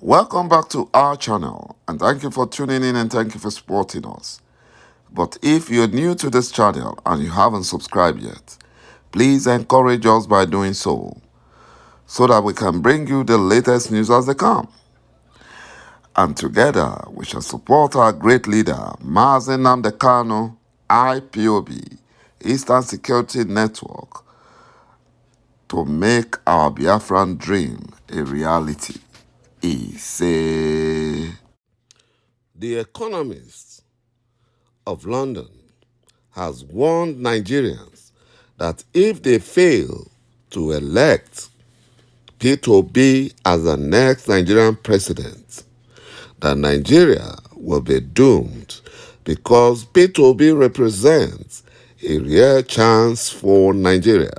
Welcome back to our channel, and thank you for tuning in and thank you for supporting us. But if you're new to this channel and you haven't subscribed yet, please encourage us by doing so that we can bring you the latest news as they come. And together we shall support our great leader, Mazi Nnamdi Kanu, IPOB, Eastern Security Network, to make our Biafran dream a reality. He say, The Economist of London has warned Nigerians that if they fail to elect P2B as the next Nigerian president, that Nigeria will be doomed because P2B represents a real chance for Nigeria.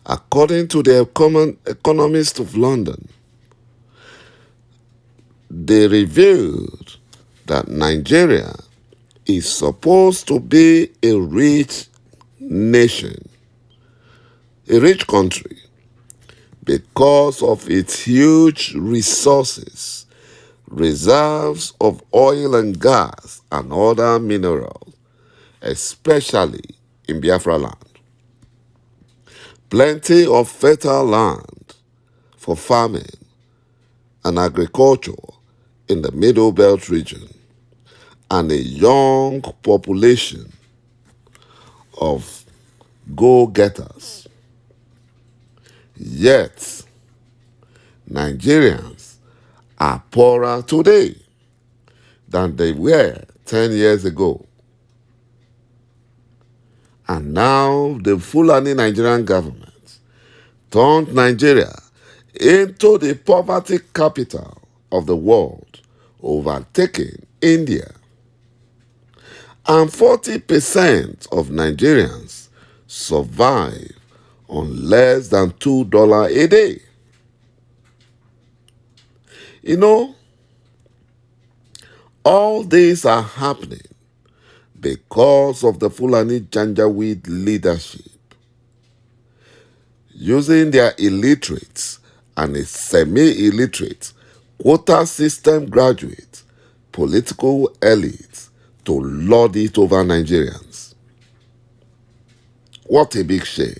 According to the Economist of London, they revealed that Nigeria is supposed to be a rich nation, a rich country, because of its huge resources, reserves of oil and gas and other minerals, especially in Biafra land. Plenty of fertile land for farming and agriculture in the Middle Belt region, and a young population of go-getters. Yet, Nigerians are poorer today than they were 10 years ago. And now the Fulani Nigerian government turned Nigeria into the poverty capital of the world, overtaking India. And 40% of Nigerians survive on less than $2 a day. You know, all these are happening because of the Fulani Janjaweed leadership, using their illiterates and a semi-illiterate quota system graduate political elites to lord it over Nigerians. What a big shame.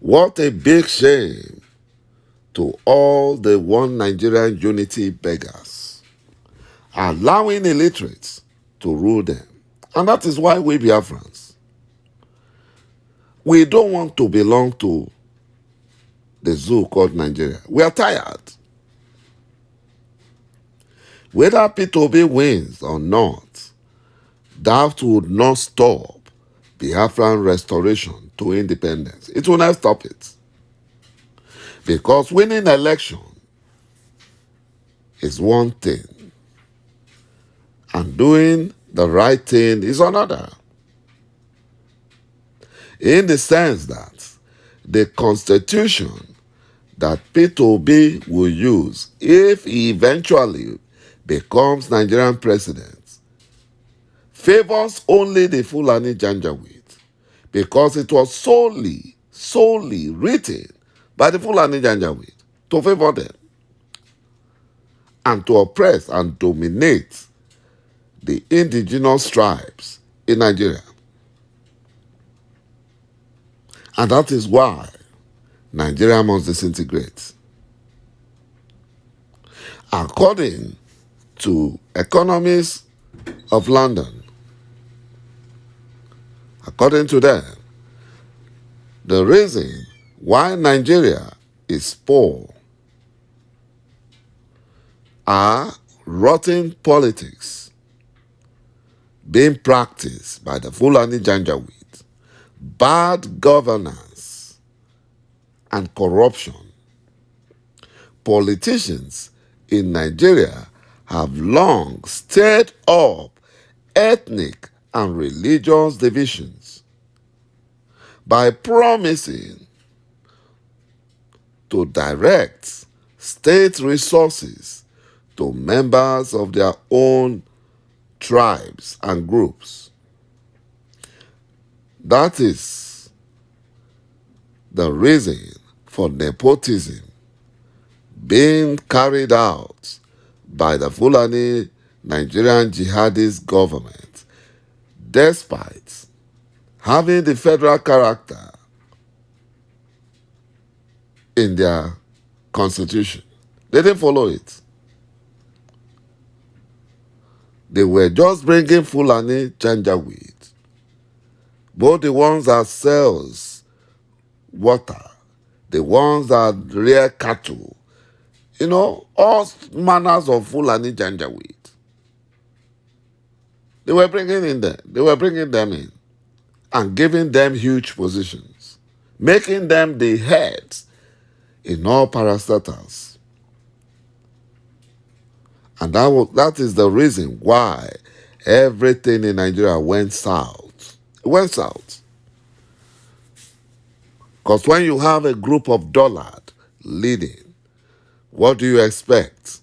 What a big shame to all the one Nigerian unity beggars, allowing illiterates to rule them. And that is why we Biafrans, we don't want to belong to the zoo called Nigeria. We are tired. Whether P2B wins or not, that would not stop Biafran restoration to independence. It will not stop it. Because winning election is one thing, and doing the right thing is another. In the sense that the constitution that P2B will use if he eventually becomes Nigerian president favors only the Fulani Janjaweed, because it was solely written by the Fulani Janjaweed to favor them and to oppress and dominate the indigenous tribes in Nigeria. And that is why Nigeria must disintegrate. According to economists of London, according to them, the reason why Nigeria is poor are rotten politics being practiced by the Fulani Janjaweed, bad governance, and corruption. Politicians in Nigeria have long stirred up ethnic and religious divisions by promising to direct state resources to members of their own tribes and groups. That is the reason for nepotism being carried out by the Fulani Nigerian jihadist government, despite having the federal character in their constitution. They didn't follow it. They were just bringing Fulani Janjaweed, both the ones that sells water, the ones that rear cattle, all manners of Fulani Janjaweed. They were bringing them in and giving them huge positions, making them the heads in all parastatals. And that is the reason why everything in Nigeria went south. It went south. Because when you have a group of dullard leading, what do you expect?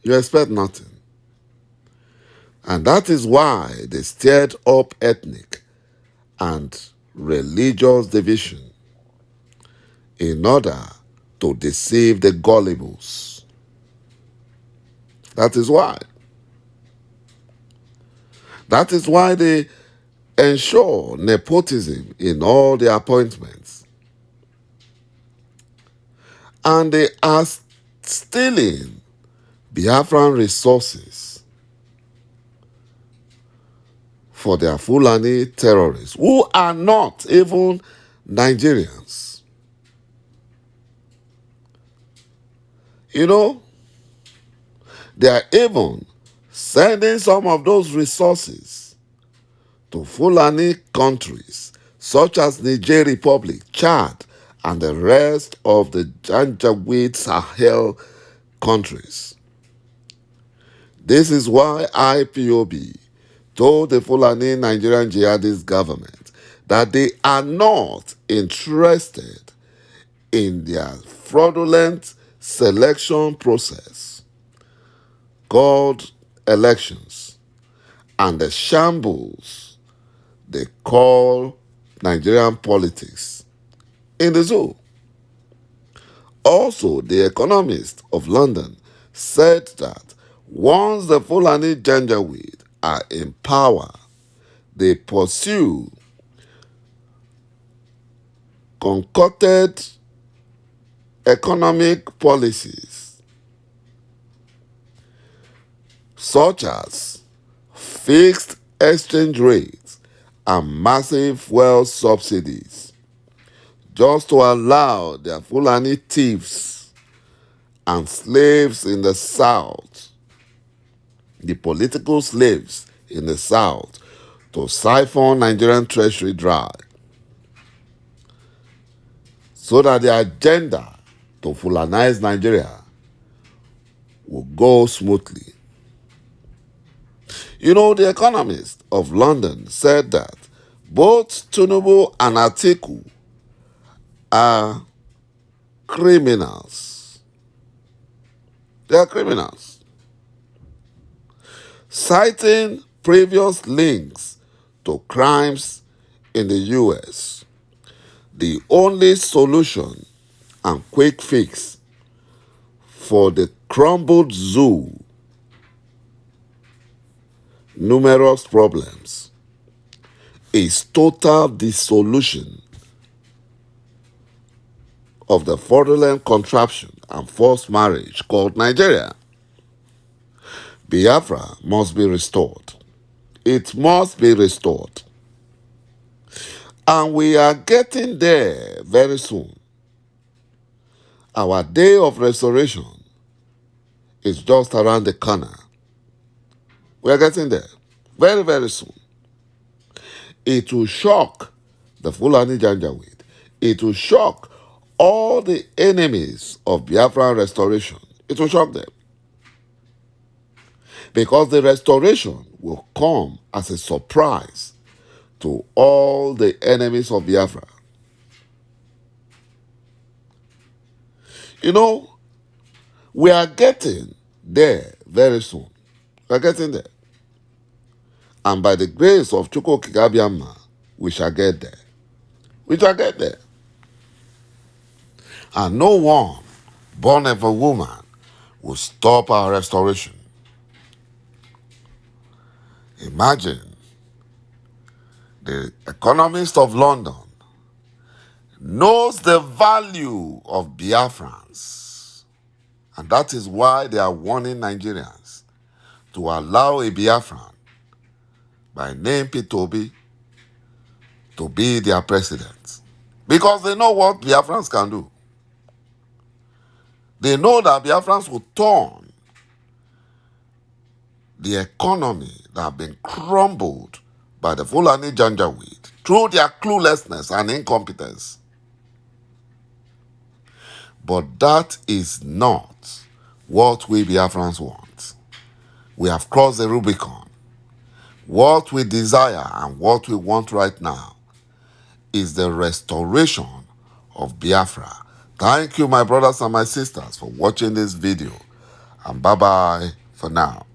You expect nothing. And that is why they stirred up ethnic and religious division in order to deceive the gullibles. That is why. That is why they ensure nepotism in all the appointments. And they are stealing Biafran resources for their Fulani terrorists, who are not even Nigerians. They are even sending some of those resources to Fulani countries such as Niger Republic, Chad, and the rest of the Janjaweed Sahel countries. This is why IPOB told the Fulani Nigerian jihadist government that they are not interested in their fraudulent selection process called elections and the shambles they call Nigerian politics in the zoo. Also, The Economist of London said that once the Fulani Janjaweed are in power, they pursue concocted economic policies such as fixed exchange rates and massive fuel subsidies just to allow their Fulani thieves and slaves in the South, the political slaves in the South, to siphon Nigerian treasury dry so that the agenda to Fulanize Nigeria will go smoothly. The Economist of London said that both Tinubu and Atiku are criminals. They are criminals. Citing previous links to crimes in the US, the only solution and quick fix for the crumbled zoo numerous problems is total dissolution of the fraudulent contraption and forced marriage called Nigeria. Biafra must be restored. It must be restored. And we are getting there very soon. Our day of restoration is just around the corner. We are getting there very, very soon. It will shock the Fulani Janjaweed. It will shock all the enemies of Biafran restoration. It will shock them. Because the restoration will come as a surprise to all the enemies of Biafra. We are getting there very soon. We are getting there. And by the grace of ዄΚΙ, we shall get there. We shall get there. And no one born of a woman will stop our restoration. Imagine the economist of London knows the value of Biafrans. And that is why they are warning Nigerians to allow a Biafran by name Ｐ to be their president. Because they know what Biafrans can do. They know that Biafrans will turn the economy that have been crumbled by the Fulani Janjaweed through their cluelessness and incompetence. But that is not what we Biafrans want. We have crossed the Rubicon. What we desire and what we want right now is the restoration of Biafra. Thank you, my brothers and my sisters, for watching this video. And bye-bye for now.